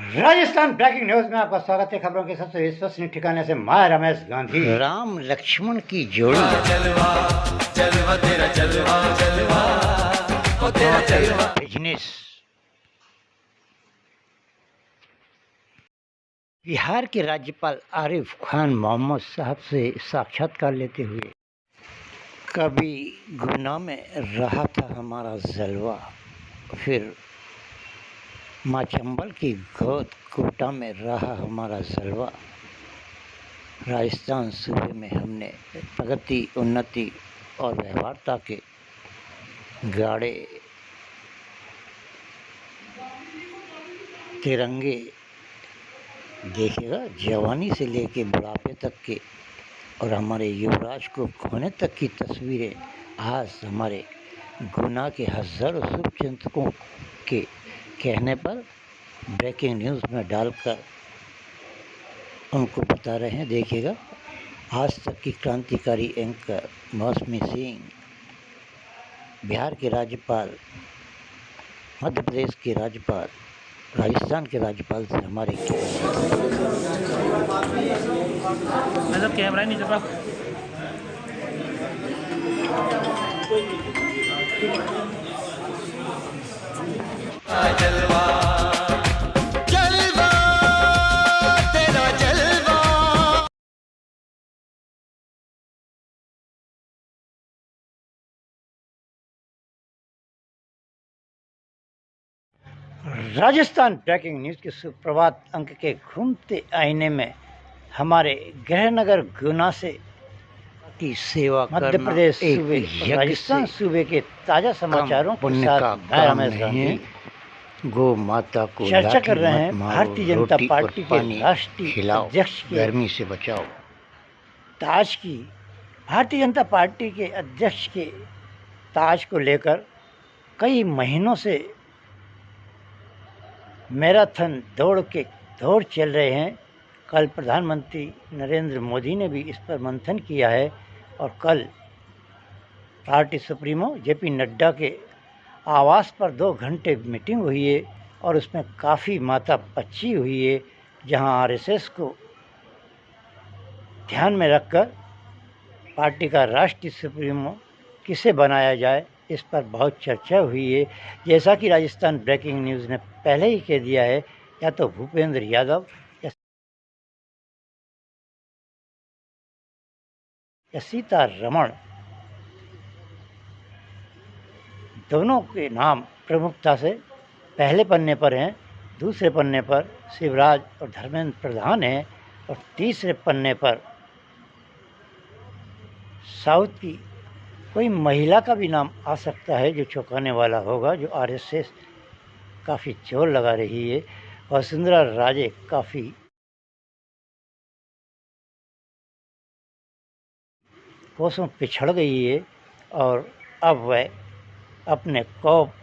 Rajasthan breaking news में आपका स्वागत है। खबरों के सबसे विश्वसनीय ठिकाने से मैं रमेश गांधी। राम लक्ष्मण की जोड़ी बिजनेस। बिहार के राज्यपाल आरिफ खान मोहम्मद साहब से साक्षात्कार लेते हुए, कभी गुना में रहा था हमारा जलवा, फिर माँ चंबल की गोद कोटा में रहा हमारा जलवा। राजस्थान सूबे में हमने प्रगति, उन्नति और व्यवहारता के गाढ़े तिरंगे देखेगा, जवानी से लेके बुढ़ापे तक के, और हमारे युवराज को खोने तक की तस्वीरें आज हमारे गुना के हजारों शुभचिंतकों के कहने पर ब्रेकिंग न्यूज़ में डालकर उनको बता रहे हैं। देखिएगा, आज तक की क्रांतिकारी एंकर मौसमी सिंह, बिहार के राज्यपाल, मध्य प्रदेश के राज्यपाल, राजस्थान के राज्यपाल से हमारे मतलब कैमरा नहीं चल जलवा जलवा तेरा जलवा। राजस्थान ब्रेकिंग न्यूज़ के सुप्रभात अंक के घूमते आईने में हमारे गृहनगर गुना से की सेवा मध्य प्रदेश सूबे, राजस्थान सूबे के ताजा समाचारों के साथ मैं रमेश गांधी गो माता को चर्चा कर रहे हैं। भारतीय जनता पार्टी के राष्ट्रीय अध्यक्ष गर्मी से बचाओ। ताज की भारतीय जनता पार्टी के अध्यक्ष के ताज को लेकर कई महीनों से मैराथन दौड़ चल रहे हैं। कल प्रधानमंत्री नरेंद्र मोदी ने भी इस पर मंथन किया है और कल पार्टी सुप्रीमो जेपी नड्डा के आवास पर 2 घंटे मीटिंग हुई है और उसमें काफ़ी माथापच्ची हुई है, जहां आरएसएस को ध्यान में रखकर पार्टी का राष्ट्रीय सुप्रीमो किसे बनाया जाए, इस पर बहुत चर्चा हुई है। जैसा कि राजस्थान ब्रेकिंग न्यूज़ ने पहले ही कह दिया है, या तो भूपेंद्र यादव या सीतारमण, दोनों के नाम प्रमुखता से पहले पन्ने पर हैं। दूसरे पन्ने पर शिवराज और धर्मेंद्र प्रधान हैं और तीसरे पन्ने पर साउथ की कोई महिला का भी नाम आ सकता है, जो चौंकाने वाला होगा, जो आरएसएस काफ़ी जोर लगा रही है। वसुंधरा राजे काफ़ी कोसों पिछड़ गई है और अब वह अपने कौप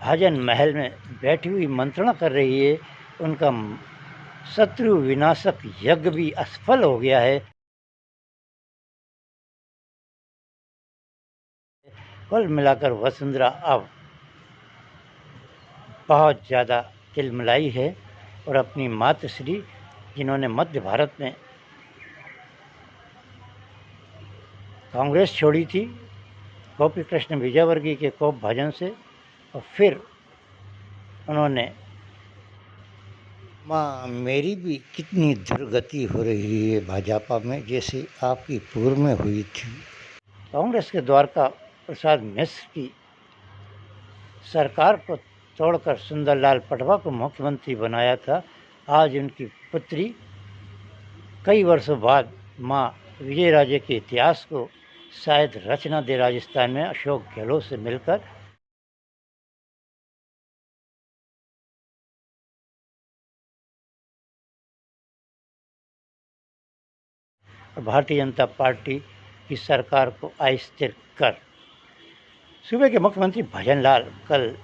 भजन महल में बैठी हुई मंत्रणा कर रही है। उनका शत्रु विनाशक यज्ञ भी असफल हो गया है। कुल मिलाकर वसुंधरा अब बहुत ज़्यादा तिलमिलाई है और अपनी मातृश्री, जिन्होंने मध्य भारत में कांग्रेस छोड़ी थी गोपी कृष्ण विजयवर्गीय के कोप भजन से, और फिर उन्होंने माँ मेरी भी कितनी दुर्गति हो रही है भाजपा में, जैसे आपकी पूर्व में हुई थी। कांग्रेस के द्वारका प्रसाद मिश्र की सरकार को तोड़कर सुंदरलाल पटवा को मुख्यमंत्री बनाया था। आज उनकी पुत्री कई वर्षों बाद माँ विजयराजे के इतिहास को शायद रचना दे राजस्थान में अशोक गहलोत से मिलकर। भारतीय जनता पार्टी की सरकार को अस्थिर कर सूबे के मुख्यमंत्री भजनलाल कल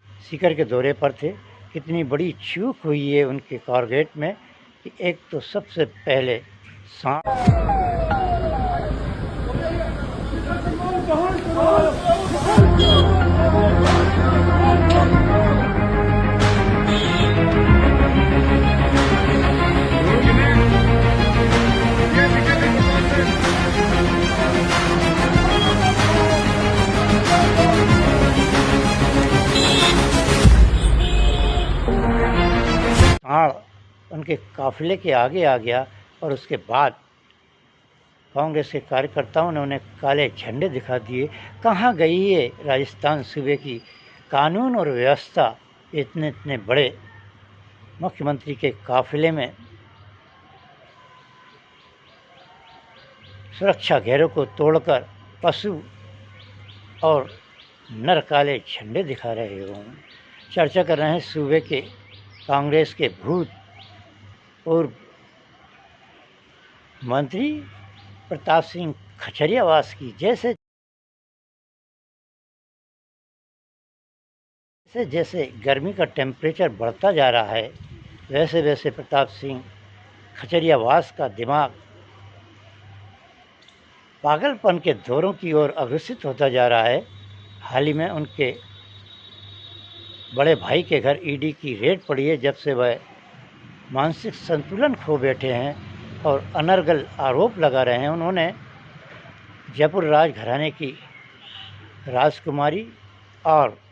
सीकर के दौरे पर थे। कितनी बड़ी चूक हुई है उनके कारगेट में कि एक तो सबसे पहले सांप उनके काफिले के आगे आ गया और उसके बाद कांग्रेस के कार्यकर्ताओं ने उन्हें काले झंडे दिखा दिए। कहाँ गई है राजस्थान सूबे की कानून और व्यवस्था? इतने इतने बड़े मुख्यमंत्री के काफिले में सुरक्षा घेरों को तोड़कर पशु और नर काले झंडे दिखा रहे हो। चर्चा कर रहे हैं सूबे के कांग्रेस के भूतपूर्व मंत्री प्रताप सिंह खचरियावास की। जैसे जैसे गर्मी का टेम्परेचर बढ़ता जा रहा है, वैसे वैसे प्रताप सिंह खचरियावास का दिमाग पागलपन के दौरों की ओर अग्रसित होता जा रहा है। हाल ही में उनके बड़े भाई के घर ईडी की रेड पड़ी है, जब से वह मानसिक संतुलन खो बैठे हैं और अनर्गल आरोप लगा रहे हैं। उन्होंने जयपुर राजघराने की राजकुमारी और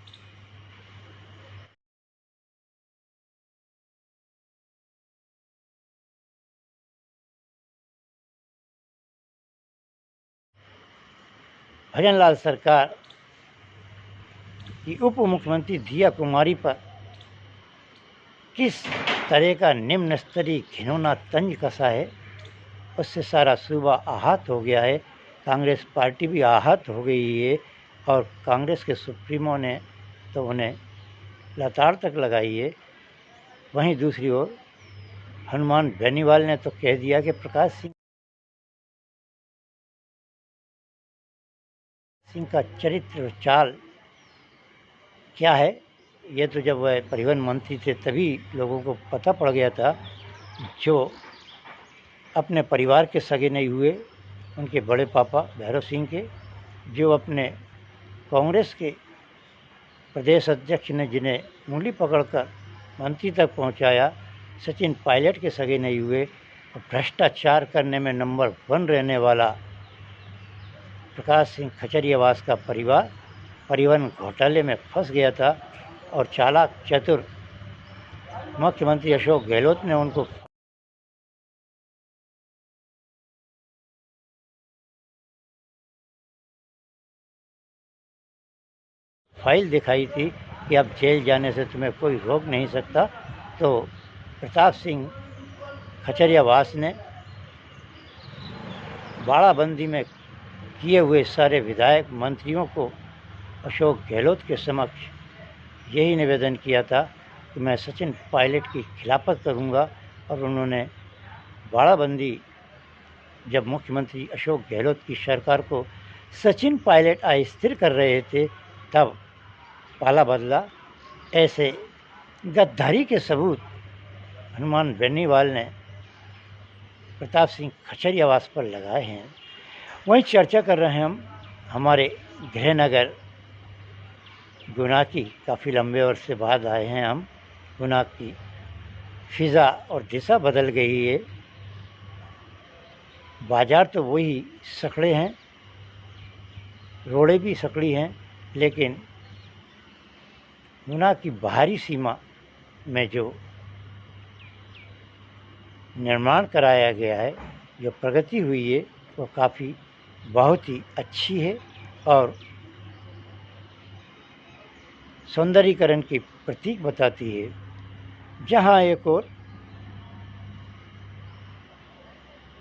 भजनलाल सरकार की उप मुख्यमंत्री दिया कुमारी पर किस तरह का निम्न स्तरीय घिनौना तंज कसा है, उससे सारा सूबा आहत हो गया है। कांग्रेस पार्टी भी आहत हो गई है और कांग्रेस के सुप्रीमो ने तो उन्हें लताड़ तक लगाई है। वहीं दूसरी ओर हनुमान बेनीवाल ने तो कह दिया कि प्रकाश सिंह का चरित्र चाल क्या है, ये तो जब वह परिवहन मंत्री थे तभी लोगों को पता पड़ गया था। जो अपने परिवार के सगे नहीं हुए, उनके बड़े पापा भैरव सिंह के, जो अपने कांग्रेस के प्रदेश अध्यक्ष ने जिन्हें उंगली पकड़कर मंत्री तक पहुंचाया, सचिन पायलट के सगे नहीं हुए। और भ्रष्टाचार करने में नंबर 1 रहने वाला प्रकाश सिंह खचरियावास का परिवार परिवहन घोटाले में फंस गया था और चालाक चतुर मुख्यमंत्री अशोक गहलोत ने उनको फाइल दिखाई थी कि अब जेल जाने से तुम्हें कोई रोक नहीं सकता। तो प्रताप सिंह खचरियावास ने बाड़ाबंदी में किए हुए सारे विधायक मंत्रियों को अशोक गहलोत के समक्ष यही निवेदन किया था कि मैं सचिन पायलट की खिलाफत करूंगा। और उन्होंने बाड़ाबंदी जब मुख्यमंत्री अशोक गहलोत की सरकार को सचिन पायलट अस्थिर कर रहे थे, तब पाला बदला। ऐसे गद्दारी के सबूत हनुमान बेनीवाल ने प्रताप सिंह खचरियावास पर लगाए हैं। वहीं चर्चा कर रहे हैं हम हमारे गृहनगर गुना की। काफ़ी लंबे अरसे बाद आए हैं हम। गुना की फिज़ा और दिशा बदल गई है। बाज़ार तो वही सकड़े हैं, रोडें भी सकड़ी हैं, लेकिन गुना की बाहरी सीमा में जो निर्माण कराया गया है, जो प्रगति हुई है, वो काफ़ी बहुत ही अच्छी है और सौंदर्यीकरण की प्रतीक बताती है। जहाँ एक और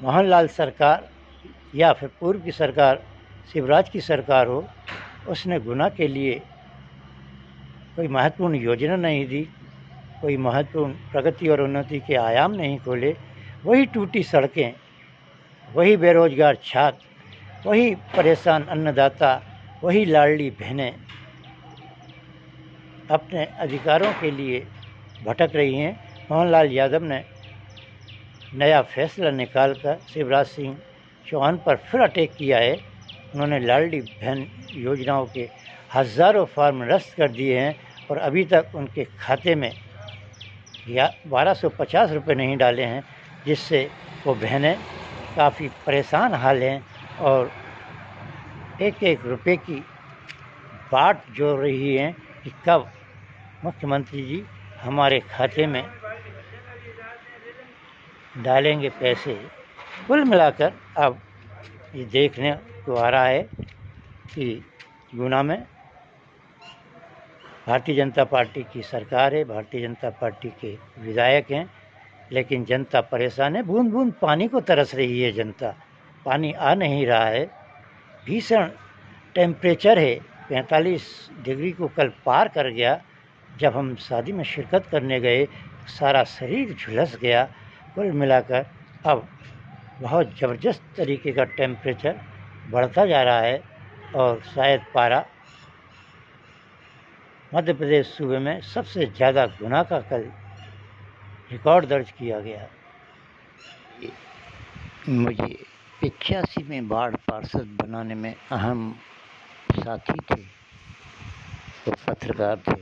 मोहनलाल सरकार या फिर पूर्व की सरकार शिवराज की सरकार हो, उसने गुना के लिए कोई महत्वपूर्ण योजना नहीं दी, कोई महत्वपूर्ण प्रगति और उन्नति के आयाम नहीं खोले। वही टूटी सड़कें, वही बेरोजगार छात्र, वही परेशान अन्नदाता, वही लाडली बहनें अपने अधिकारों के लिए भटक रही हैं। मोहनलाल यादव ने नया फैसला निकालकर शिवराज सिंह चौहान पर फिर अटैक किया है। उन्होंने लाडली बहन योजनाओं के हज़ारों फॉर्म रद्द कर दिए हैं और अभी तक उनके खाते में 1250 रुपये नहीं डाले हैं, जिससे वो बहनें काफ़ी परेशान हाल हैं और एक एक रुपये की बाट जोड़ रही हैं कि कब मुख्यमंत्री जी हमारे खाते में डालेंगे पैसे। कुल मिलाकर अब ये देखने को आ रहा है कि गुना में भारतीय जनता पार्टी की सरकार है, भारतीय जनता पार्टी के विधायक हैं, लेकिन जनता परेशान है। बूंद बूंद पानी को तरस रही है जनता, पानी आ नहीं रहा है। भीषण टेम्परेचर है, 45 डिग्री को कल पार कर गया। जब हम शादी में शिरकत करने गए सारा शरीर झुलस गया। कुल मिलाकर अब बहुत ज़बरदस्त तरीके का टेम्परेचर बढ़ता जा रहा है और शायद पारा मध्य प्रदेश सूबे में सबसे ज़्यादा गुना का कल रिकॉर्ड दर्ज किया गया। मुझे 85 में बाढ़ पार्षद बनाने में अहम साथी थे, वो पत्रकार थे।